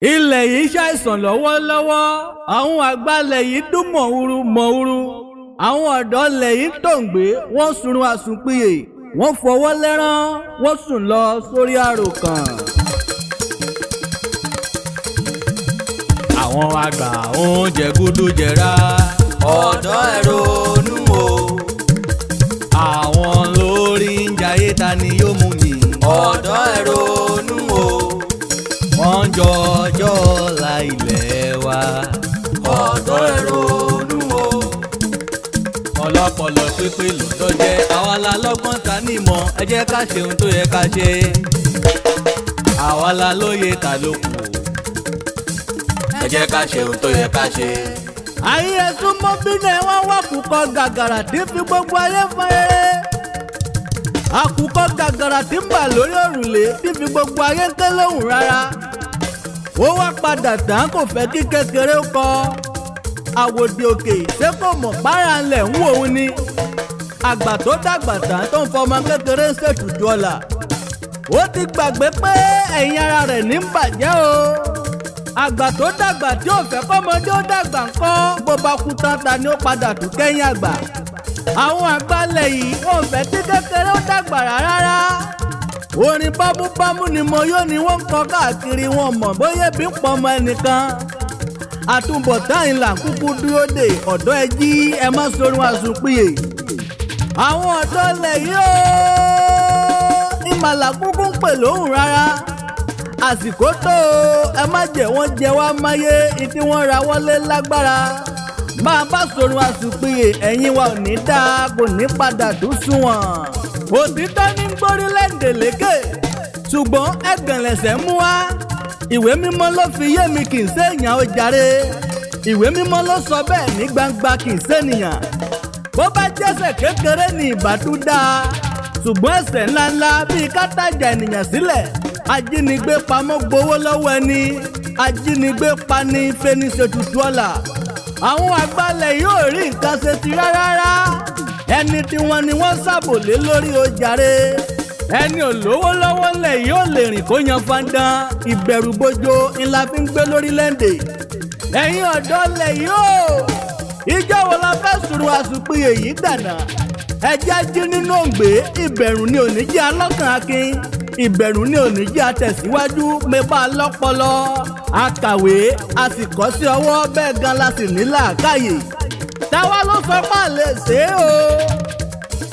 ilẹ̀ yìí ṣàìsàn lọ́wọ́lọ́wọ́ àwọn àgbàlẹ̀ yìí dún mọ̀húrú mọ̀húrú àwọn ọ̀dọ́ ilẹ̀ yìí tòǹgbé wọ́n sunrun àsùnpìyè wọ́n fọwọ́ lẹ́rán wọ́n sùn lọ sórí àròkàn. àwọn àgbà oúnjẹ gúdú jẹra ọ̀dọ́ ẹ ronú o. àwọn lórí ń jayé ta ni yóò mú mi. ọ̀dọ́ ẹ ronú o. wọ́n jọjọ́ la ilẹ̀ wa. ọ̀dọ́ ẹ ronú o. ọlọ́pọlọ pípé lòótọ́ jẹ́ àwa la lọ́gbọ́n ta ní ìmọ̀ ẹ jẹ́ ká ṣe ohun tó yẹ ká ṣe. àwa la lóye ta ló kù. ẹ jẹ́ ká ṣe ohun tó yẹ ká ṣe. ayé ẹ̀sùn mọ́bínú ẹ̀ wọ́n wá kúkọ gàgàrà tí fi gbogbo ayé fún eré. àkùkọ gàgàrà tí ń bà lórí òrùlé tí fi gbogbo ayé ń ké lóhùn rárá. ó wá padà tán kò fẹ́ kí kékeré kọ. àwòdì òkè ṣé kò mọ̀ para ńlẹ̀ ń wò ó ni. àgbà tó dàgbà tán tó ń fọmọ kékeré ń ṣètùtù ọ̀la. ó ti gbàgbé pé ẹ̀yìn ara rẹ̀ ní ń bàjẹ́ o. àgbà tó dàgbà tí ò fẹ́ kọ́mọdé ó dàgbà ńkọ́ bó bá kú tán ta ni ó padà tún kẹ́yìn àgbà. àwọn àgbàlẹ̀ yìí ò fẹ́ tí kékeré ó dàgbà rárá. orin bámúbámú ni mo yóò ní wọ́n ń kọ káàkiri wọn mọ̀ bóyá bí ń pọ̀ ọmọ ẹnìkan. àtúbọ̀tán ìlà kúkú dúró dè ọ̀dọ́ ẹ jí ẹ má sorun àsùnpìyè. àwọn ọ̀dọ́ ilẹ̀ yìí ó ìmàlà kúkú ń pè lóhùn rárá. àsìkò tó ẹ má jẹ́ wọ́n jẹ wá máyé tí wọ́n ra wọlé lágbára. bá a bá sorun àsùnpìyè ẹ̀yìn wa ò ní dáa kò ní padà dùn sunwọ̀n. òtítọ́ ní gbórílẹ̀-èdè lékè ṣùgbọ́n ẹ̀gàn lẹ̀sẹ̀ mú wá. ìwé mímọ́ ló fi yé mi kì í ṣèèyàn ó jàre. ìwé mímọ́ ló sọ bẹ́ẹ̀ ní gbangba kì í ṣènìyàn. bó bá jẹ́ṣẹ̀ kékeré ní ìbátú dáa ṣùgbọ́n ẹ̀ṣẹ̀ ńláńlá bíi kátàjà ènìyàn sílẹ̀. ajínigbé pamọ́ gbowó lọ́wọ́ ẹni ajínigbé pani fẹ́ni ṣètùtù ọ̀la. àwọn àgbàlẹ̀ yóò rí nǹkan ṣe ti rárá. ẹni tí wọ́n ní wọ́n ṣàbòlé lórí ó jàre. ẹni olówó lọ́wọ́ ńlẹ̀ yóò lè rìn kó yan fandan. ìbẹ̀rù bojo ńlá fi ń gbé lórílẹ̀‐èdè. ẹ̀yin ọ̀dọ́ ńlẹ̀ yóò ìjọ wo la fẹ́ sùrùn àsùnpìyè yìí dànà. ẹjẹ́ jí nínú òǹgbẹ ìbẹ̀rù ni òní jẹ́ alọ́kàn akin. ìbẹ̀rù ni òní jẹ́ àtẹ̀síwájú mẹ́bà lọ́pọlọ. akàwé a sì kọ́ sí ọwọ́ bẹ́ẹ̀ gan la sì ní làákàyè. táwa ló sọ pé a lè ṣe é o.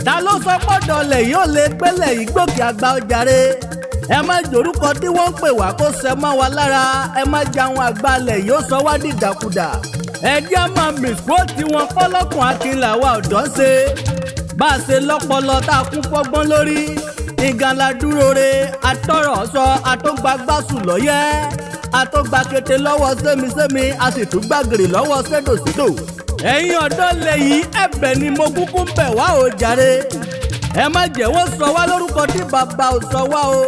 ta ló sọ pé ọ̀dọ́lẹ̀ yóò lè gbélé yìí gòkè àgbà ọjàre. ẹ má jòrúkọ tí wọ́n ń pè wá kó ṣẹ mọ́ wa lára. ẹ má jẹ àwọn àgbàlẹ̀ yóò sọ wá dìdàkudà. ẹ jẹ́ máa mìsíkó tí wọ́n kọ́ lọ́kùn akin làwa ọ̀dọ́ ṣe. bá a ṣe lọ́pọlọ tá a kún fọ́gbọ́n lórí. ìgànlá dúró re atọ́rọ̀ sọ atógbagbásù lọ́yẹ́. atógba kété lọ́wọ́ sẹ́mi-sẹ́mi a sì tún gbàgìrì lọ́wọ́ sédòsédò. ẹ̀yin ọ̀dọ́ lè yí ẹ̀bẹ̀ ni mo kúkú ń bẹ̀ wá o jàre. ẹ má jẹ́ wọ́n sọ wá lórúkọ tí bàbá ò sọ wá o.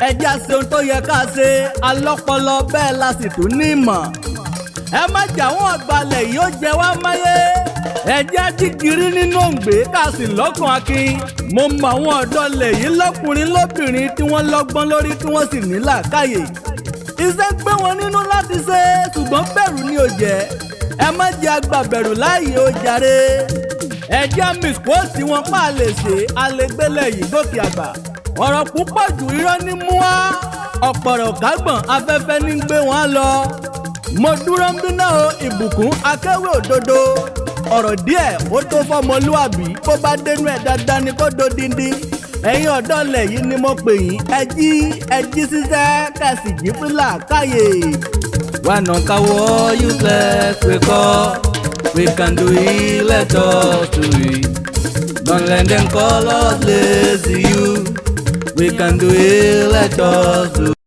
ẹ jẹ́ àṣẹ ohun tó yẹ ká ṣe alọ́pọlọ bẹ́ẹ̀ la sì tún ní ìmọ̀. ẹ má jẹ́ àwọn àgbàlẹ̀ yóò jẹ wá máyé. ẹ jẹ́ àjíkiri nínú òǹgbẹ ká sì lọ́kàn akin. mo mọ àwọn ọ̀dọ́ lẹ̀ yìí lọ́kùnrin lóbìnrin tí wọ́n lọ́gbọ́n lórí tí wọ́n sì ní làákàyè. iṣẹ́ ń gbé wọn nínú láti ṣe ṣùgbọ́n bẹ̀rù ni ò jẹ́. ẹ má jẹ́ agbábẹ̀rù láàyè ó jàre. ẹ jẹ́ mìsíkó tí wọ́n pa lè ṣe alẹ́gbẹ́lẹ̀ yìí gòkè àgbà. ọ̀rọ̀ púpọ̀ jù irọ́ ní mú wá. ọ̀pọ̀rọ̀ kágbọ̀n afẹ́fẹ́ ní gbé wọn lọ. mo dúró ń bínú Ìbùkún Akewi òdodo. ọ̀rọ̀ díẹ̀ ó tó fọmọlúàbí bó bá dénú ẹ̀ dandan ni kó do dindi. ẹ̀yin ọ̀dọ́ ilẹ̀ yìí ni mo pè yín ẹ jí ṣiṣẹ́ kẹ̀sì jí fúlà káyè. Why káwọ́ useless we call we can do it let us do it. Don't let them call us lazy you. We can do it let us do it.